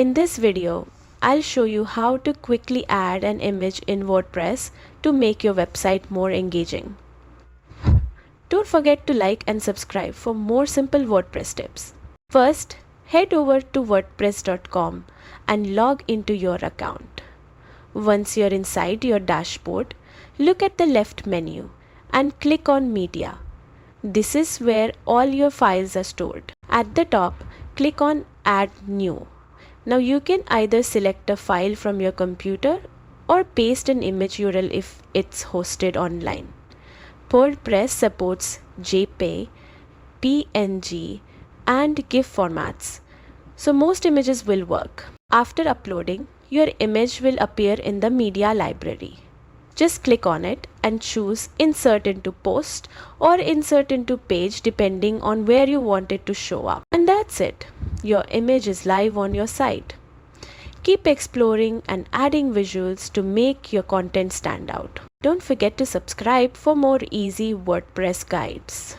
In this video, I'll show you how to quickly add an image in WordPress to make your website more engaging. Don't forget to like and subscribe for more simple WordPress tips. First, head over to wordpress.com and log into your account. Once you're inside your dashboard, look at the left menu and click on Media. This is where all your files are stored. At the top, click on Add New. Now you can either select a file from your computer or paste an image URL if it's hosted online. WordPress supports JPEG, PNG, and GIF formats, so most images will work. After uploading, your image will appear in the media library. Just click on it and choose Insert into Post or Insert into Page depending on where you want it to show up. And that's it. Your image is live on your site. Keep exploring and adding visuals to make your content stand out. Don't forget to subscribe for more easy WordPress guides.